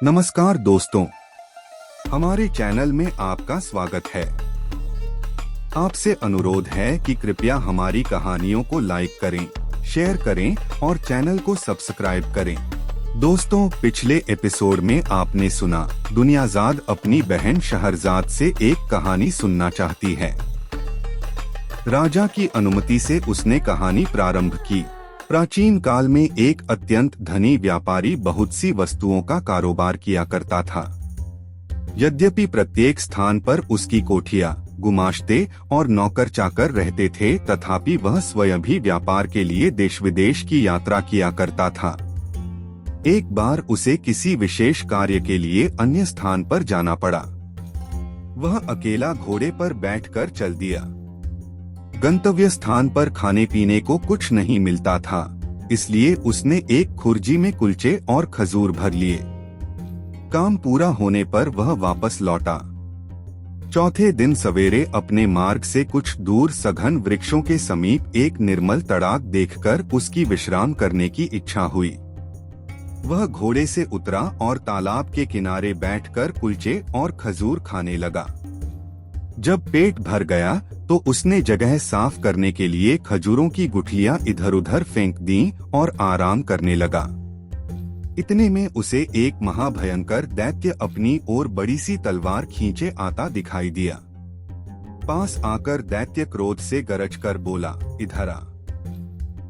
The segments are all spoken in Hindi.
नमस्कार दोस्तों, हमारे चैनल में आपका स्वागत है। आपसे अनुरोध है कि कृपया हमारी कहानियों को लाइक करें, शेयर करें और चैनल को सब्सक्राइब करें। दोस्तों, पिछले एपिसोड में आपने सुना दुनियाजाद अपनी बहन शहरजाद से एक कहानी सुनना चाहती है। राजा की अनुमति से उसने कहानी प्रारंभ की। प्राचीन काल में एक अत्यंत धनी व्यापारी बहुत सी वस्तुओं का कारोबार किया करता था। यद्यपि प्रत्येक स्थान पर उसकी कोठियां, गुमाश्ते और नौकर चाकर रहते थे, तथापि वह स्वयं भी व्यापार के लिए देश विदेश की यात्रा किया करता था। एक बार उसे किसी विशेष कार्य के लिए अन्य स्थान पर जाना पड़ा। वह अकेला घोड़े पर बैठकर चल दिया। गंतव्य स्थान पर खाने पीने को कुछ नहीं मिलता था, इसलिए उसने एक खुर्जी में कुलचे और खजूर भर लिए। काम पूरा होने पर वह वापस लौटा। चौथे दिन सवेरे अपने मार्ग से कुछ दूर सघन वृक्षों के समीप एक निर्मल तड़ाक देखकर उसकी विश्राम करने की इच्छा हुई। वह घोड़े से उतरा और तालाब के किनारे बैठकर कुलचे और खजूर खाने लगा। जब पेट भर गया तो उसने जगह साफ करने के लिए खजूरों की गुठलियां इधर उधर फेंक दी और आराम करने लगा। इतने में उसे एक महाभयंकर दैत्य अपनी ओर बड़ी सी तलवार खींचे आता दिखाई दिया। पास आकर दैत्य क्रोध से गरजकर बोला, इधर आ,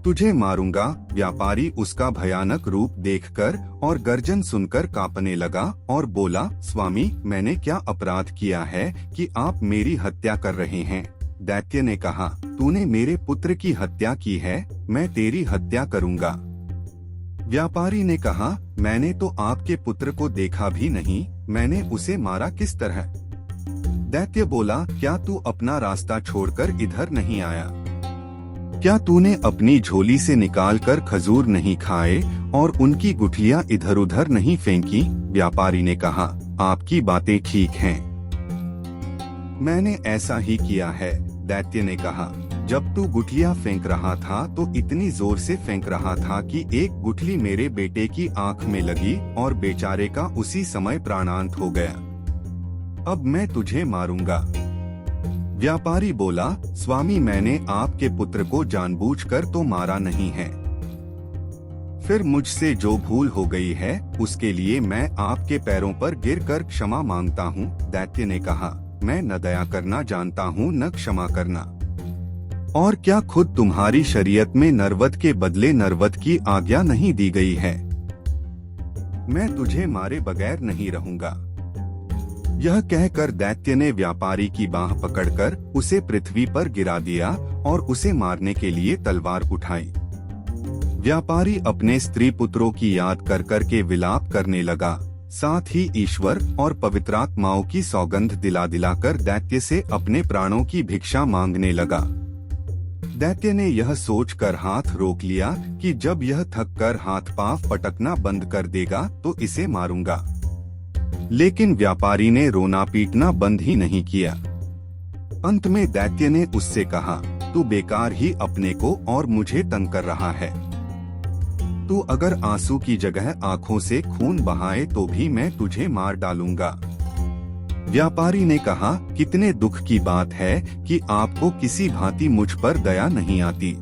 तुझे मारूंगा। व्यापारी उसका भयानक रूप देखकर और गर्जन सुनकर कांपने लगा और बोला, स्वामी, मैंने क्या अपराध किया है कि आप मेरी हत्या कर रहे हैं? दैत्य ने कहा, तूने मेरे पुत्र की हत्या की है, मैं तेरी हत्या करूंगा। व्यापारी ने कहा, मैंने तो आपके पुत्र को देखा भी नहीं, मैंने उसे मारा किस तरह? दैत्य बोला, क्या तू अपना रास्ता छोड़कर इधर नहीं आया? क्या तूने अपनी झोली से निकालकर खजूर नहीं खाए और उनकी गुठलियां इधर उधर नहीं फेंकी? व्यापारी ने कहा, आपकी बातें ठीक हैं, मैंने ऐसा ही किया है। दैत्य ने कहा, जब तू गुठलियां फेंक रहा था तो इतनी जोर से फेंक रहा था कि एक गुठली मेरे बेटे की आंख में लगी और बेचारे का उसी समय प्राणांत हो गया। अब मैं तुझे मारूंगा। व्यापारी बोला, स्वामी, मैंने आपके पुत्र को जानबूझकर तो मारा नहीं है। फिर मुझसे जो भूल हो गई है उसके लिए मैं आपके पैरों पर गिरकर क्षमा मांगता हूँ। दैत्य ने कहा, मैं न दया करना जानता हूँ न क्षमा करना। और क्या खुद तुम्हारी शरीयत में नरवत के बदले नरवत की आज्ञा नहीं दी गई है? मैं तुझे मारे बगैर नहीं रहूंगा। यह कहकर दैत्य ने व्यापारी की बाह पकड़कर उसे पृथ्वी पर गिरा दिया और उसे मारने के लिए तलवार उठाई। व्यापारी अपने स्त्री पुत्रों की याद कर कर के विलाप करने लगा, साथ ही ईश्वर और पवित्रात्माओं की सौगंध दिला दिलाकर दैत्य से अपने प्राणों की भिक्षा मांगने लगा। दैत्य ने यह सोचकर हाथ रोक लिया कि जब यह थककर हाथ पांव पटकना बंद कर देगा तो इसे मारूंगा। लेकिन व्यापारी ने रोना पीटना बंद ही नहीं किया। अंत में दैत्य ने उससे कहा, तू बेकार ही अपने को और मुझे तंग कर रहा है। तू अगर आंसू की जगह आंखों से खून बहाए तो भी मैं तुझे मार डालूंगा। व्यापारी ने कहा, कितने दुख की बात है कि आपको किसी भांति मुझ पर दया नहीं आती।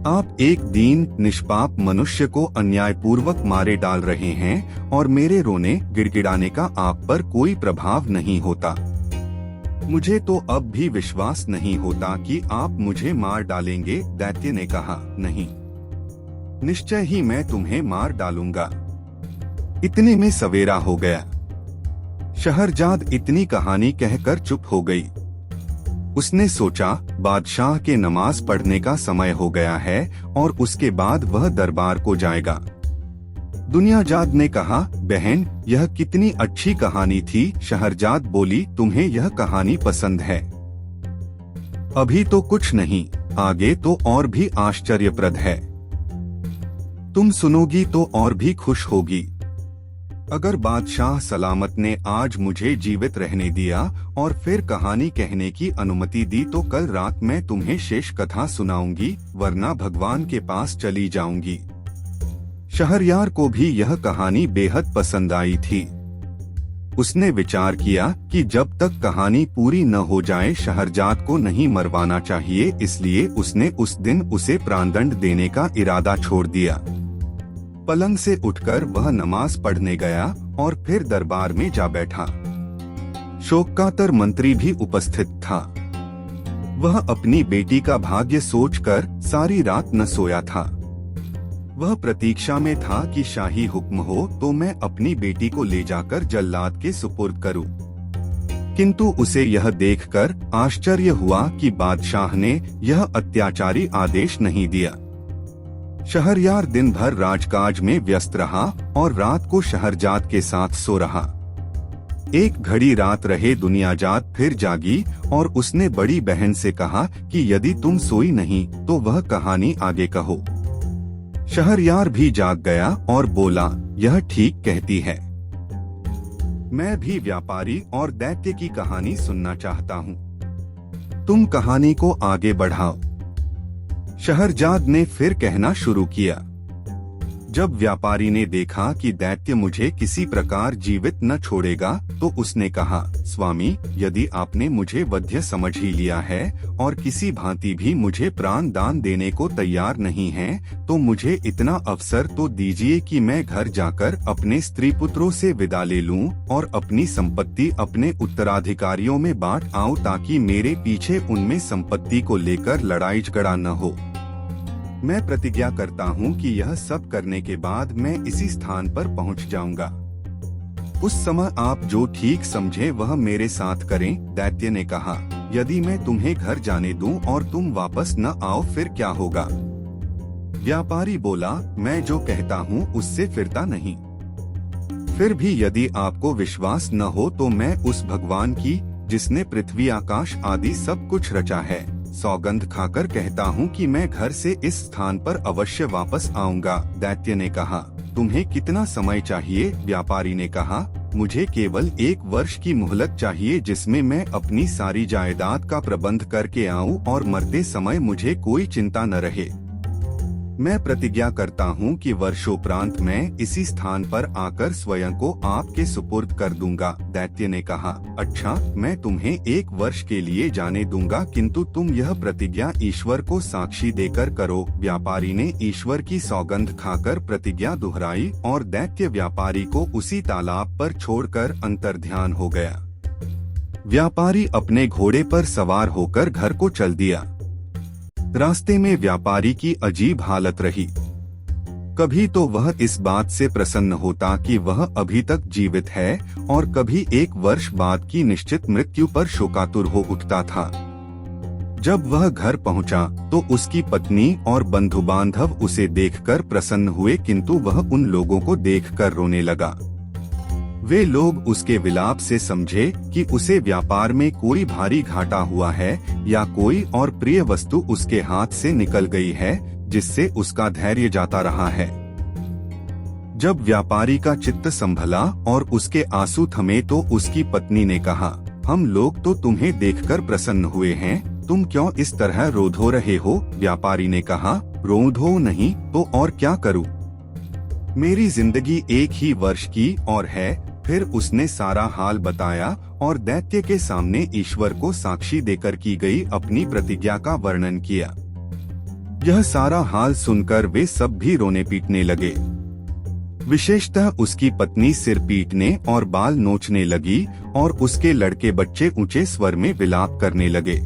आप एक दीन निष्पाप मनुष्य को अन्यायपूर्वक मारे डाल रहे हैं और मेरे रोने गिड़गिड़ाने का आप पर कोई प्रभाव नहीं होता। मुझे तो अब भी विश्वास नहीं होता कि आप मुझे मार डालेंगे। दैत्य ने कहा, नहीं, निश्चय ही मैं तुम्हें मार डालूंगा। इतने में सवेरा हो गया। शहरजाद इतनी कहानी कहकर चुप हो गई। उसने सोचा, बादशाह के नमाज पढ़ने का समय हो गया है और उसके बाद वह दरबार को जाएगा। दुनियाजाद ने कहा, बहन, यह कितनी अच्छी कहानी थी। शहरजाद बोली, तुम्हें यह कहानी पसंद है? अभी तो कुछ नहीं, आगे तो और भी आश्चर्यप्रद है। तुम सुनोगी तो और भी खुश होगी। अगर बादशाह सलामत ने आज मुझे जीवित रहने दिया और फिर कहानी कहने की अनुमति दी तो कल रात मैं तुम्हें शेष कथा सुनाऊंगी, वरना भगवान के पास चली जाऊंगी। शहरयार को भी यह कहानी बेहद पसंद आई थी। उसने विचार किया कि जब तक कहानी पूरी न हो जाए शहरजाद को नहीं मरवाना चाहिए, इसलिए उसने उस दिन उसे प्राणदंड देने का इरादा छोड़ दिया। पलंग से उठकर वह नमाज पढ़ने गया और फिर दरबार में जा बैठा। शोकातर मंत्री भी उपस्थित था। वह अपनी बेटी का भाग्य सोचकर सारी रात न सोया था। वह प्रतीक्षा में था कि शाही हुक्म हो तो मैं अपनी बेटी को ले जाकर जल्लाद के सुपुर्द करूं। किंतु उसे यह देखकर आश्चर्य हुआ कि बादशाह ने यह अत्याचारी आदेश नहीं दिया। शहरयार दिन भर राजकाज में व्यस्त रहा और रात को शहरजाद के साथ सो रहा। एक घड़ी रात रहे दुनियाजाद फिर जागी और उसने बड़ी बहन से कहा कि यदि तुम सोई नहीं तो वह कहानी आगे कहो। शहरयार भी जाग गया और बोला, यह ठीक कहती है। मैं भी व्यापारी और दैत्य की कहानी सुनना चाहता हूँ। तुम कहानी को आगे बढ़ाओ। शहरजाद ने फिर कहना शुरू किया। जब व्यापारी ने देखा कि दैत्य मुझे किसी प्रकार जीवित न छोड़ेगा तो उसने कहा, स्वामी, यदि आपने मुझे वध्य समझ ही लिया है और किसी भांति भी मुझे प्राण दान देने को तैयार नहीं है, तो मुझे इतना अवसर तो दीजिए कि मैं घर जाकर अपने स्त्री पुत्रों से विदा ले लूं और अपनी संपत्ति अपने उत्तराधिकारियों में बांट आऊं, ताकि मेरे पीछे उनमें संपत्ति को लेकर लड़ाई झगड़ा न हो। मैं प्रतिज्ञा करता हूँ कि यह सब करने के बाद मैं इसी स्थान पर पहुँच जाऊंगा। उस समय आप जो ठीक समझे वह मेरे साथ करें। दैत्य ने कहा, यदि मैं तुम्हें घर जाने दूं और तुम वापस न आओ फिर क्या होगा? व्यापारी बोला, मैं जो कहता हूँ उससे फिरता नहीं। फिर भी यदि आपको विश्वास न हो तो मैं उस भगवान की, जिसने पृथ्वी आकाश आदि सब कुछ रचा है, सौगंध खाकर कहता हूँ कि मैं घर से इस स्थान पर अवश्य वापस आऊंगा। दैत्य ने कहा, तुम्हें कितना समय चाहिए? व्यापारी ने कहा, मुझे केवल 1 वर्ष की मोहलत चाहिए, जिसमें मैं अपनी सारी जायदाद का प्रबंध करके आऊं और मरते समय मुझे कोई चिंता न रहे। मैं प्रतिज्ञा करता हूँ कि वर्षोपरांत मैं इसी स्थान पर आकर स्वयं को आपके सुपुर्द कर दूंगा। दैत्य ने कहा, अच्छा, मैं तुम्हें 1 वर्ष के लिए जाने दूंगा, किंतु तुम यह प्रतिज्ञा ईश्वर को साक्षी देकर करो। व्यापारी ने ईश्वर की सौगंध खाकर प्रतिज्ञा दोहराई और दैत्य व्यापारी को उसी तालाब पर छोड़कर अंतर्ध्यान हो गया। व्यापारी अपने घोड़े पर सवार होकर घर को चल दिया। रास्ते में व्यापारी की अजीब हालत रही। कभी तो वह इस बात से प्रसन्न होता कि वह अभी तक जीवित है और कभी 1 वर्ष बाद की निश्चित मृत्यु पर शोकातुर हो उठता था। जब वह घर पहुंचा तो उसकी पत्नी और बंधु बांधव उसे देखकर प्रसन्न हुए, किंतु वह उन लोगों को देखकर रोने लगा। वे लोग उसके विलाप से समझे कि उसे व्यापार में कोई भारी घाटा हुआ है या कोई और प्रिय वस्तु उसके हाथ से निकल गई है, जिससे उसका धैर्य जाता रहा है। जब व्यापारी का चित्त संभला और उसके आंसू थमे तो उसकी पत्नी ने कहा, हम लोग तो तुम्हें देखकर प्रसन्न हुए हैं, तुम क्यों इस तरह रोधो रहे हो? व्यापारी ने कहा, रोधो नहीं तो और क्या करूं? मेरी जिंदगी 1 ही वर्ष की और है। फिर उसने सारा हाल बताया और दैत्य के सामने ईश्वर को साक्षी देकर की गई अपनी प्रतिज्ञा का वर्णन किया। यह सारा हाल सुनकर वे सब भी रोने पीटने लगे। विशेषतः उसकी पत्नी सिर पीटने और बाल नोचने लगी और उसके लड़के बच्चे ऊंचे स्वर में विलाप करने लगे।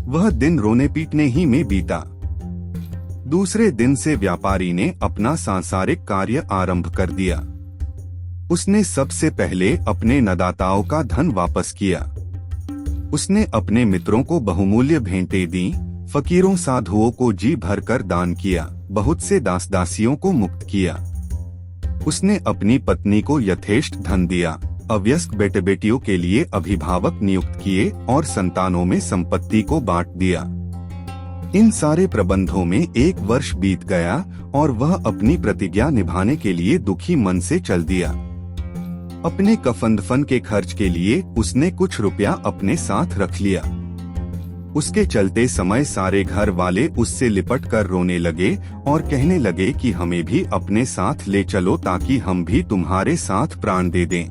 वह दिन रोने पीटने ही में बीता। दूसरे दिन से व्यापारी ने अपना सांसारिक कार्य आरंभ कर दिया। उसने सबसे पहले अपने नदाताओं का धन वापस किया। उसने अपने मित्रों को बहुमूल्य भेंटें दी, फकीरों साधुओं को जी भरकर दान किया, बहुत से दास दासियों को मुक्त किया। उसने अपनी पत्नी को यथेष्ट धन दिया, अवयस्क बेटे बेटियों के लिए अभिभावक नियुक्त किए और संतानों में संपत्ति को बांट दिया। इन सारे प्रबंधों में 1 वर्ष बीत गया और वह अपनी प्रतिज्ञा निभाने के लिए दुखी मन से चल दिया। अपने कफन दफन के खर्च के लिए उसने कुछ रुपया अपने साथ रख लिया। उसके चलते समय सारे घर वाले उससे लिपट कर रोने लगे और कहने लगे कि हमें भी अपने साथ ले चलो ताकि हम भी तुम्हारे साथ प्राण दे दें।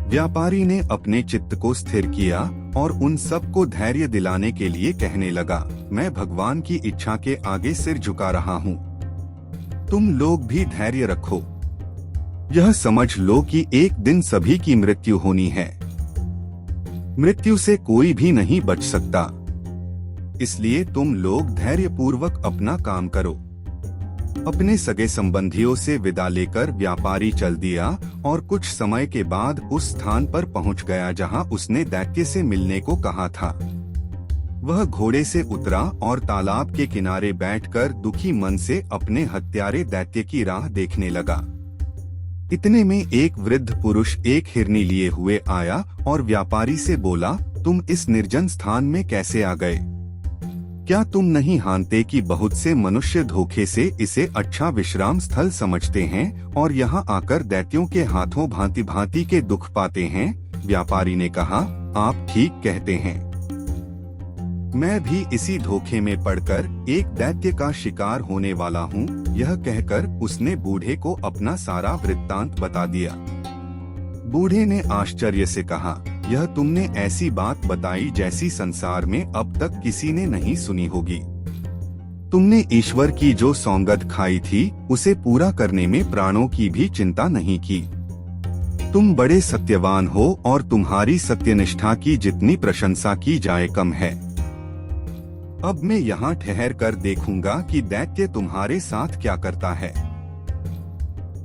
व्यापारी ने अपने चित्त को स्थिर किया और उन सबको धैर्य दिलाने के लिए कहने लगा, मैं भगवान की इच्छा के आगे सिर झुका रहा हूँ। तुम लोग भी धैर्य रखो। यह समझ लो कि एक दिन सभी की मृत्यु होनी है। मृत्यु से कोई भी नहीं बच सकता, इसलिए तुम लोग धैर्यपूर्वक अपना काम करो। अपने सगे संबंधियों से विदा लेकर व्यापारी चल दिया और कुछ समय के बाद उस स्थान पर पहुंच गया जहां उसने दैत्य से मिलने को कहा था। वह घोड़े से उतरा और तालाब के किनारे बैठकर दुखी मन से अपने हत्यारे दैत्य की राह देखने लगा। इतने में एक वृद्ध पुरुष एक हिरनी लिए हुए आया और व्यापारी से बोला, तुम इस निर्जन स्थान में कैसे आ गए? क्या तुम नहीं जानते कि बहुत से मनुष्य धोखे से इसे अच्छा विश्राम स्थल समझते हैं और यहाँ आकर दैत्यों के हाथों भांति भांति के दुख पाते हैं? व्यापारी ने कहा, आप ठीक कहते हैं। मैं भी इसी धोखे में पड़कर एक दैत्य का शिकार होने वाला हूँ। यह कहकर उसने बूढ़े को अपना सारा वृत्तांत बता दिया। बूढ़े ने आश्चर्य से कहा, यह तुमने ऐसी बात बताई जैसी संसार में अब तक किसी ने नहीं सुनी होगी। तुमने ईश्वर की जो सौगंध खाई थी उसे पूरा करने में प्राणों की भी चिंता नहीं की। तुम बड़े सत्यवान हो और तुम्हारी सत्यनिष्ठा की जितनी प्रशंसा की जाए कम है। अब मैं यहाँ ठहर कर देखूंगा कि दैत्य तुम्हारे साथ क्या करता है।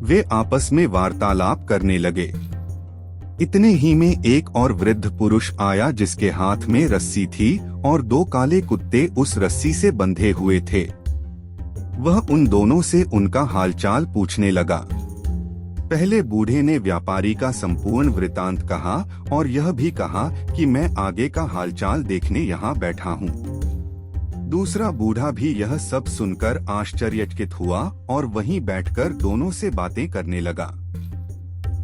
वे आपस में वार्तालाप करने लगे। इतने ही में एक और वृद्ध पुरुष आया जिसके हाथ में रस्सी थी और दो काले कुत्ते उस रस्सी से बंधे हुए थे। वह उन दोनों से उनका हालचाल पूछने लगा। पहले बूढ़े ने व्यापारी का संपूर्ण वृतांत कहा और यह भी कहा कि मैं आगे का हालचाल देखने यहाँ बैठा हूँ। दूसरा बूढ़ा भी यह सब सुनकर आश्चर्यचकित हुआ और वहीं बैठकर दोनों से बातें करने लगा।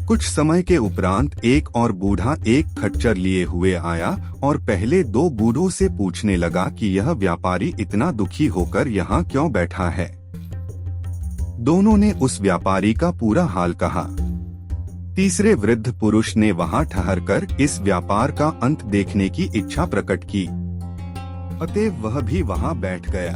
कुछ समय के उपरांत एक और बूढ़ा एक खच्चर लिए हुए आया और पहले दो बूढ़ों से पूछने लगा कि यह व्यापारी इतना दुखी होकर यहाँ क्यों बैठा है। दोनों ने उस व्यापारी का पूरा हाल कहा। तीसरे वृद्ध पुरुष ने वहाँ ठहरकर इस व्यापार का अंत देखने की इच्छा प्रकट की, अतएव वह भी वहाँ बैठ गया।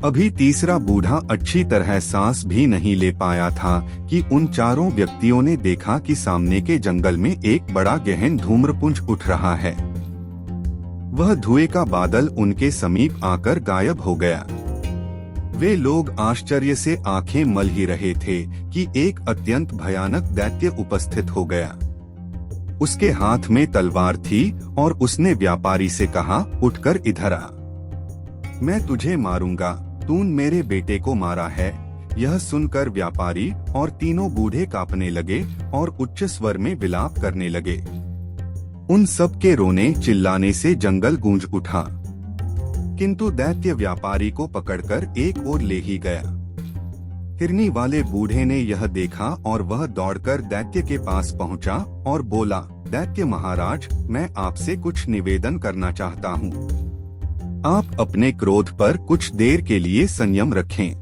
अभी तीसरा बूढ़ा अच्छी तरह सांस भी नहीं ले पाया था कि उन चारों व्यक्तियों ने देखा कि सामने के जंगल में एक बड़ा गहन धूम्रपुंज उठ रहा है। वह धुएं का बादल उनके समीप आकर गायब हो गया। वे लोग आश्चर्य से आंखें मल ही रहे थे कि एक अत्यंत भयानक दैत्य उपस्थित हो गया। उसके हाथ में तलवार थी और उसने व्यापारी से कहा, उठकर इधर आ, मैं तुझे मारूंगा। तूने मेरे बेटे को मारा है। यह सुनकर व्यापारी और तीनों बूढ़े कांपने लगे और उच्च स्वर में विलाप करने लगे। उन सब के रोने चिल्लाने से जंगल गूंज उठा, किंतु दैत्य व्यापारी को पकड़कर एक ओर ले ही गया। हिरनी वाले बूढ़े ने यह देखा और वह दौड़कर दैत्य के पास पहुंचा और बोला, दैत्य महाराज, मैं आपसे कुछ निवेदन करना चाहता हूँ। आप अपने क्रोध पर कुछ देर के लिए संयम रखें।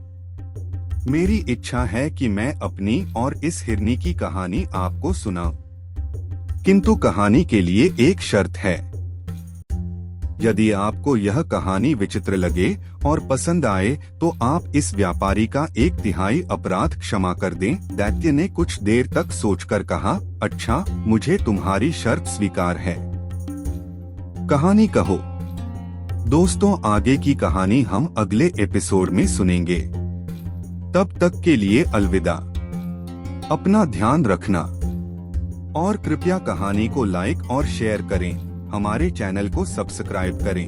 मेरी इच्छा है कि मैं अपनी और इस हिरनी की कहानी आपको सुनाऊं, किंतु कहानी के लिए एक शर्त है। यदि आपको यह कहानी विचित्र लगे और पसंद आए तो आप इस व्यापारी का 1/3 अपराध क्षमा कर दें। दैत्य ने कुछ देर तक सोचकर कहा, अच्छा, मुझे तुम्हारी शर्त स्वीकार है। कहानी कहो। दोस्तों, आगे की कहानी हम अगले एपिसोड में सुनेंगे। तब तक के लिए अलविदा। अपना ध्यान रखना और कृपया कहानी को लाइक और शेयर करें। हमारे चैनल को सब्सक्राइब करें।